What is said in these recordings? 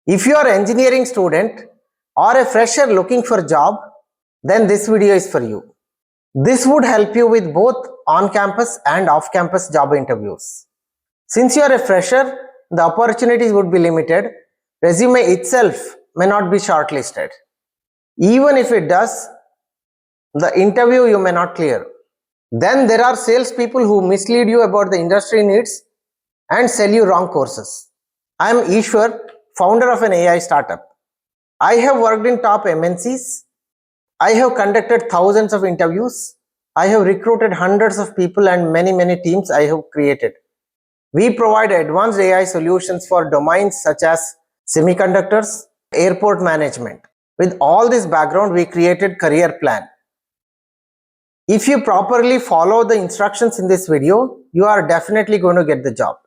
If you are an engineering student or a fresher looking for a job, then this video is for you. This would help you with both on-campus and off-campus job interviews. Since you are a fresher, the opportunities would be limited. Resume itself may not be shortlisted. Even if it does, the interview you may not clear. Then there are salespeople who mislead you about the industry needs and sell you wrong courses. I am Ishwar, founder of an AI startup. I have worked in top MNCs. I have conducted thousands of interviews. I have recruited hundreds of people and many teams I have created. We provide advanced AI solutions for domains such as semiconductors, airport management. With all this background, we created CareerPlan. If you properly follow the instructions in this video, you are definitely going to get the job.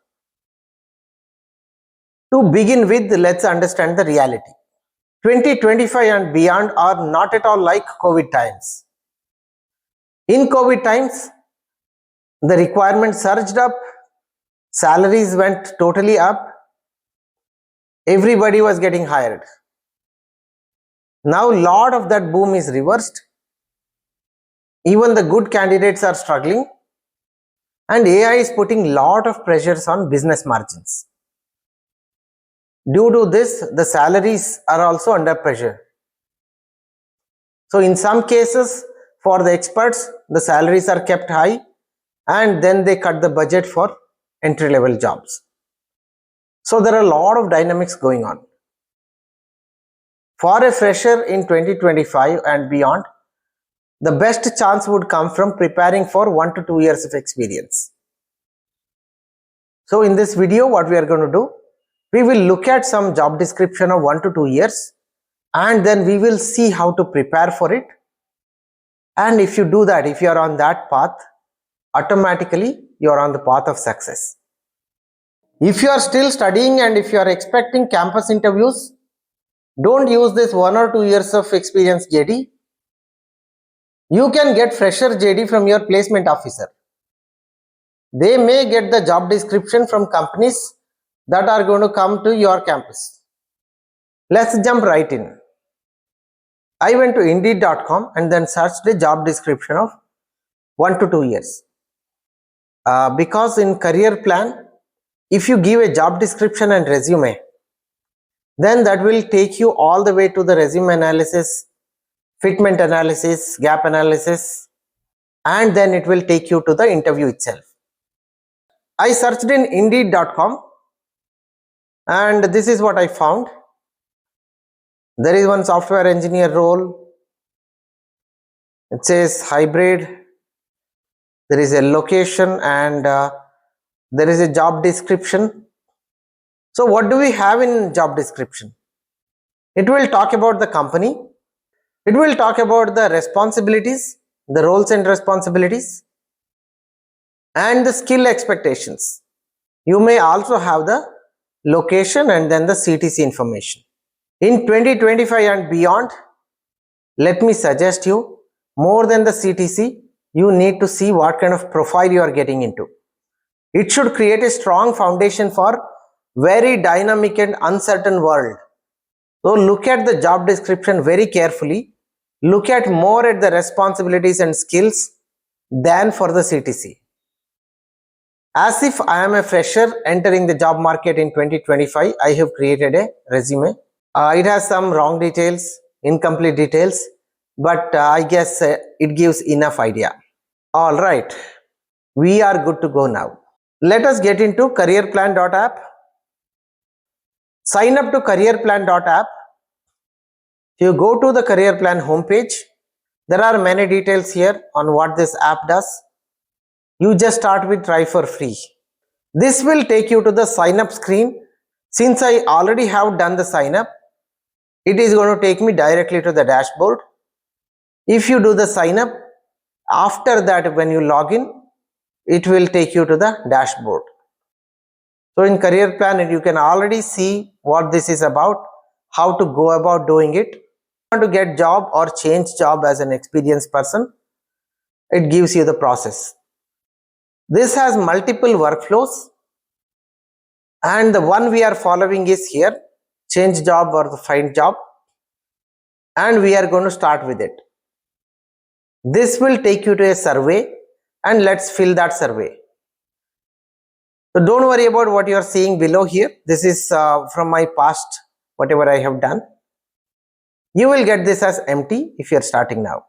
To begin with, let's understand the reality. 2025 and beyond are not at all like COVID times. In COVID times, the requirement surged up, salaries went totally up, everybody was getting hired. Now, a lot of that boom is reversed. Even the good candidates are struggling, and AI is putting a lot of pressures on business margins. Due to this, the salaries are also under pressure. So in some cases, for the experts, the salaries are kept high and then they cut the budget for entry-level jobs. So there are a lot of dynamics going on. For a fresher in 2025 and beyond, the best chance would come from preparing for 1 to 2 years of experience. So in this video, what we are going to do, we will look at some job description of 1 to 2 years and then we will see how to prepare for it. And if you do that, if you are on that path, automatically you are on the path of success. If you are still studying and if you are expecting campus interviews, don't use this 1 or 2 years of experience JD. You can get fresher JD from your placement officer. They may get the job description from companies that are going to come to your campus. Let's jump right in. I went to Indeed.com and then searched the job description of 1 to 2 years. Because in CareerPlan, if you give a job description and resume, then that will take you all the way to the resume analysis, fitment analysis, gap analysis, and then it will take you to the interview itself. I searched in Indeed.com and this is what I found. There is one software engineer role. It says hybrid. There is a location and there is a job description. So what do we have in job description? It will talk about the company. It will talk about the responsibilities, the roles and responsibilities, and the skill expectations. You may also have the location and then the CTC information. In 2025 and beyond, let me suggest you, more than the CTC, you need to see what kind of profile you are getting into. It should create a strong foundation for very dynamic and uncertain world. So look at the job description very carefully. Look at more at the responsibilities and skills than for the CTC. As if I am a fresher entering the job market in 2025, I have created a resume. It has some wrong details, incomplete details, but I guess it gives enough idea. All right, we are good to go now. Let us get into CareerPlan.app. Sign up to CareerPlan.app. If you go to the CareerPlan homepage, there are many details here on what this app does. You just start with try for free. This will take you to the sign up screen. Since I already have done the sign up, it is going to take me directly to the dashboard. If you do the sign up, after that when you log in, it will take you to the dashboard. So in CareerPlan, you can already see what this is about, how to go about doing it. If you want to get job or change job as an experienced person, it gives you the process. This has multiple workflows and the one we are following is here. change job or the find job, and we are going to start with it. This will take you to a survey, and let's fill that survey. So don't worry about what you are seeing below here. This is from my past, whatever I have done. You will get this as empty if you are starting now.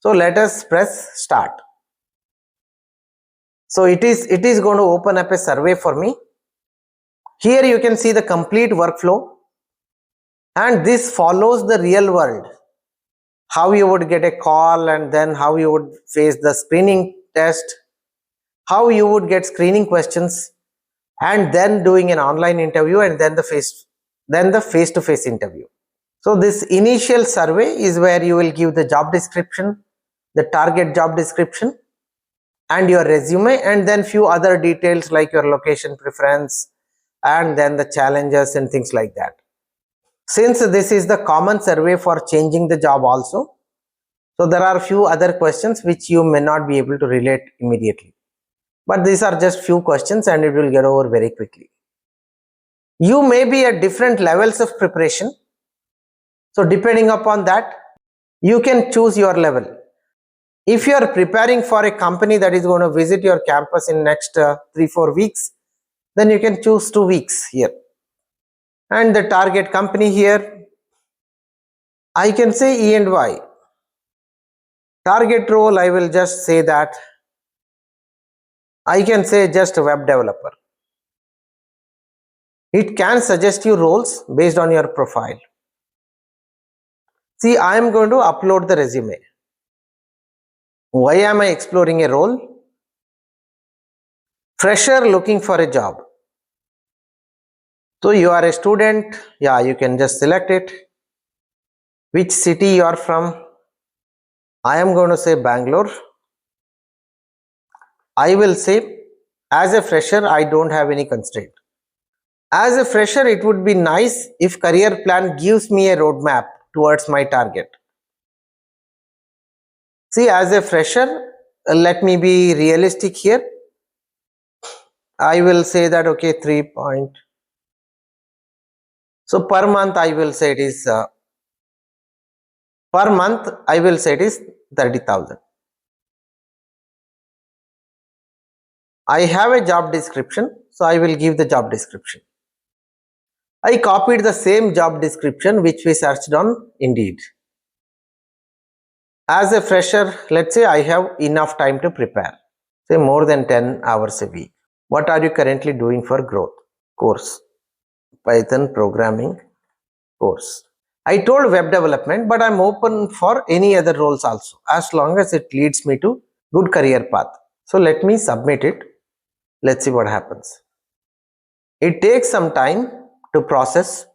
So let us press start. So it is going to open up a survey for me. Here you can see the complete workflow, and this follows the real world. How you would get a call, and then how you would face the screening test, how you would get screening questions, and then doing an online interview, and then the face-to-face interview. So this initial survey is where you will give the job description, the target job description, and your resume, and then few other details like your location preference, and then the challenges and things like that. Since this is the common survey for changing the job also, so there are few other questions which you may not be able to relate immediately. But these are just few questions and it will get over very quickly. You may be at different levels of preparation. So depending upon that, you can choose your level. If you are preparing for a company that is going to visit your campus in next 3-4 weeks, then you can choose 2 weeks here. And the target company here, I can say E&Y. Target role, I will just say that I can say just a web developer. It can suggest you roles based on your profile. See, I am going to upload the resume. Why am I exploring a role? Fresher looking for a job. So you are a student, yeah, you can just select it. Which city you are from? I am going to say Bangalore. I will say, as a fresher, I don't have any constraint. As a fresher, it would be nice if CareerPlan gives me a roadmap towards my target. See, as a fresher, let me be realistic here. I will say that, okay, 3 point. So per month, I will say it is, per month, I will say it is 30,000. I have a job description, so I will give the job description. I copied the same job description which we searched on Indeed. As a fresher, let's say I have enough time to prepare, say more than 10 hours a week. What are you currently doing for growth? Course, Python programming course. I told web development, but I'm open for any other roles also, as long as it leads me to good career path. So let me submit it. Let's see what happens. It takes some time to process.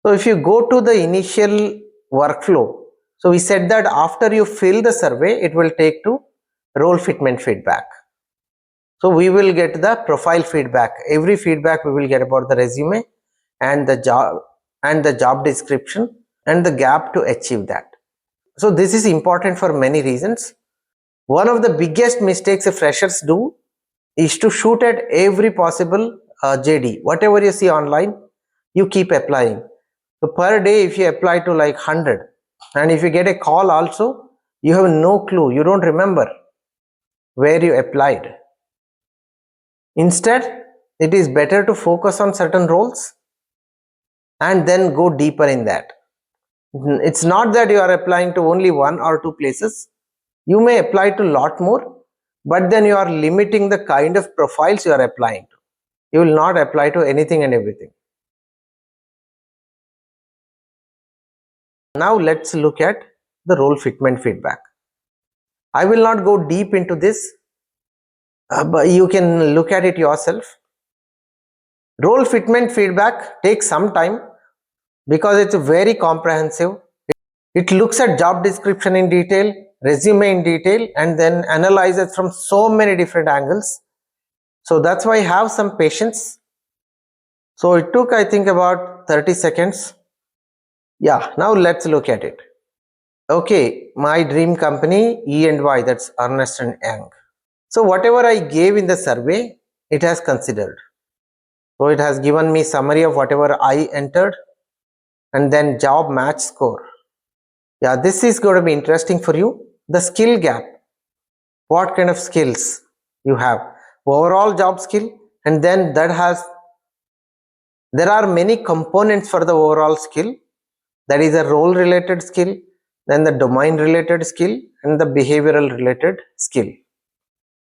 So if you go to the initial workflow, so we said that after you fill the survey, it will take to role fitment feedback. So we will get the profile feedback. Every feedback we will get about the resume and the job description and the gap to achieve that. So this is important for many reasons. One of the biggest mistakes freshers do is to shoot at every possible JD. Whatever you see online, you keep applying. So per day, if you apply to like 100, and if you get a call also, you have no clue. You don't remember where you applied. Instead, it is better to focus on certain roles and then go deeper in that. It's not that you are applying to only 1 or 2 places. You may apply to a lot more, but then you are limiting the kind of profiles you are applying to. You will not apply to anything and everything. Now let's look at the role fitment feedback. I will not go deep into this, but you can look at it yourself. Role fitment feedback takes some time because it's very comprehensive. It looks at job description in detail, resume in detail, and then analyzes from so many different angles. So that's why I have some patience. So it took, I think, about 30 seconds. Yeah, now let's look at it. Okay, my dream company, E&Y, that's Ernst and Young. So whatever I gave in the survey, it has considered. So it has given me summary of whatever I entered and then job match score. Yeah, this is going to be interesting for you. The skill gap. What kind of skills you have? Overall job skill, and then there are many components for the overall skill. That is a role related skill, then the domain related skill, and the behavioral related skill.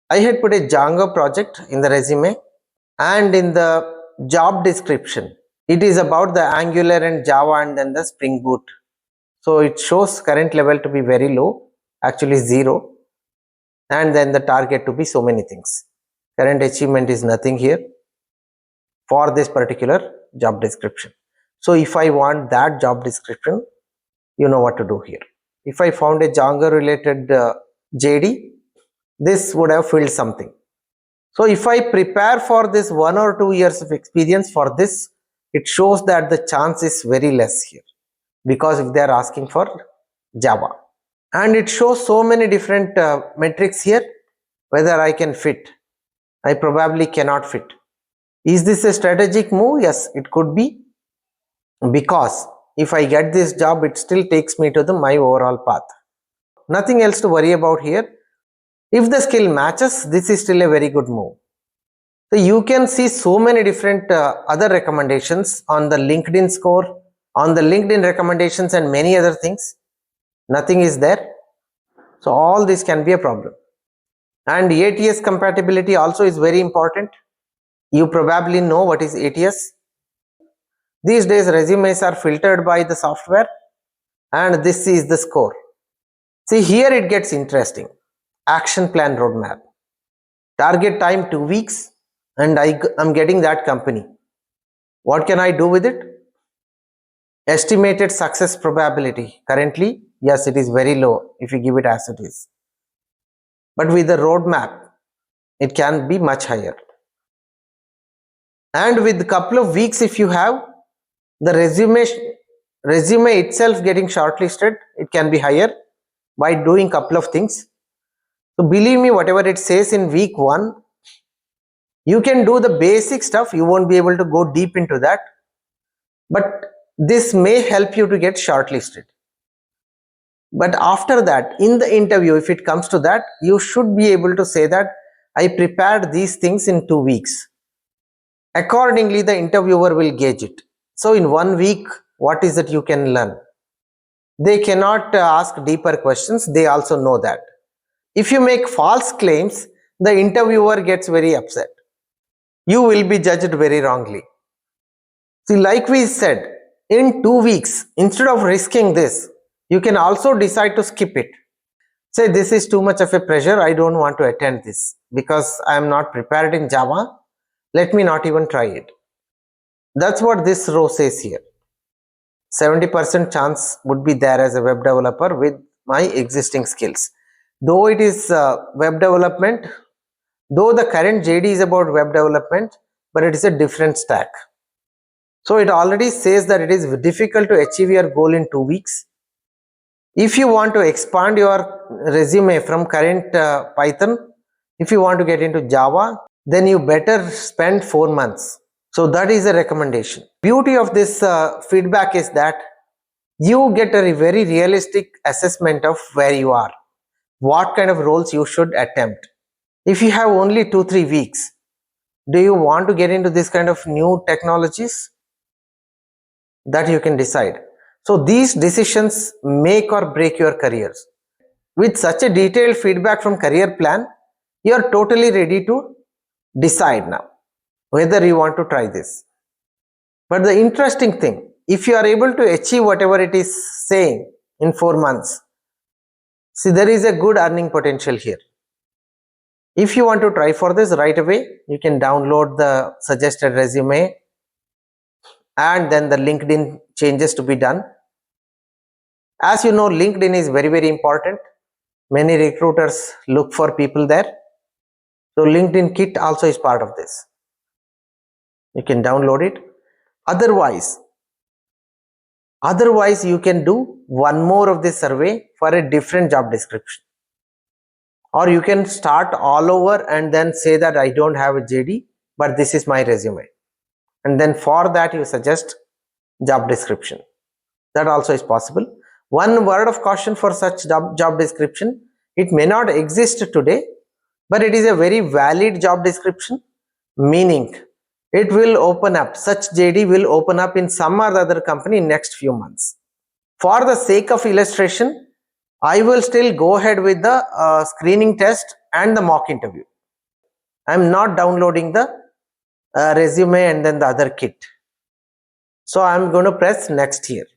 I had put a Django project in the resume, and in the job description it is about the Angular and Java and then the Spring Boot. So it shows current level to be very low, actually 0, and then the target to be so many things. Current achievement is nothing here for this particular job description. So if I want that job description, you know what to do here. If I found a Django related JD, this would have filled something. So if I prepare for this 1 or 2 years of experience for this, it shows that the chance is very less here, because if they are asking for Java, and it shows so many different metrics here, whether I can fit. I probably cannot fit. Is this a strategic move? Yes, it could be, because if I get this job, it still takes me to my overall path. Nothing else to worry about here. If the skill matches, this is still a very good move. So you can see so many different other recommendations on the LinkedIn score, on the LinkedIn recommendations, and many other things. Nothing is there. So all this can be a problem. And ATS compatibility also is very important. You probably know what is ATS. These days resumes are filtered by the software, and this is the score. See, here it gets interesting. Action plan roadmap. Target time 2 weeks, and I'm getting that company. What can I do with it? Estimated success probability. Currently, yes, it is very low if you give it as it is. But with the roadmap, it can be much higher. And with a couple of weeks, if you have the resume itself getting shortlisted, it can be higher by doing couple of things. So believe me, whatever it says in week 1, you can do the basic stuff. You won't be able to go deep into that, but this may help you to get shortlisted. But after that, in the interview, if it comes to that, you should be able to say that I prepared these things in 2 weeks. Accordingly, the interviewer will gauge it. So in 1 week, what is it you can learn? They cannot ask deeper questions. They also know that. If you make false claims, the interviewer gets very upset. You will be judged very wrongly. See, like we said, in 2 weeks, instead of risking this, you can also decide to skip it. Say, this is too much of a pressure. I don't want to attend this because I am not prepared in Java. Let me not even try it. That's what this row says here. 70% chance would be there as a web developer with my existing skills. Though it is web development, though the current JD is about web development, but it is a different stack. So it already says that it is difficult to achieve your goal in 2 weeks. If you want to expand your resume from current Python, if you want to get into Java, then you better spend 4 months. So that is a recommendation. Beauty of this feedback is that you get a very realistic assessment of where you are, what kind of roles you should attempt. If you have only 2-3 weeks, do you want to get into this kind of new technologies? That you can decide. So these decisions make or break your careers. With such a detailed feedback from CareerPlan, you are totally ready to decide now whether you want to try this. But the interesting thing, if you are able to achieve whatever it is saying in 4 months, see, there is a good earning potential here. If you want to try for this right away, you can download the suggested resume and then the LinkedIn changes to be done. As you know, LinkedIn is very, very important. Many recruiters look for people there. So LinkedIn Kit also is part of this. You can download it. Otherwise, you can do one more of this survey for a different job description. Or you can start all over and then say that I don't have a JD, but this is my resume. and then for that you suggest job description. That also is possible. One word of caution for such job description: it may not exist today, but it is a very valid job description, meaning it will open up, such JD will open up in some or the other company in next few months. For the sake of illustration, I will still go ahead with the screening test and the mock interview. I am not downloading the resume and then the other kit. So I am going to press next here.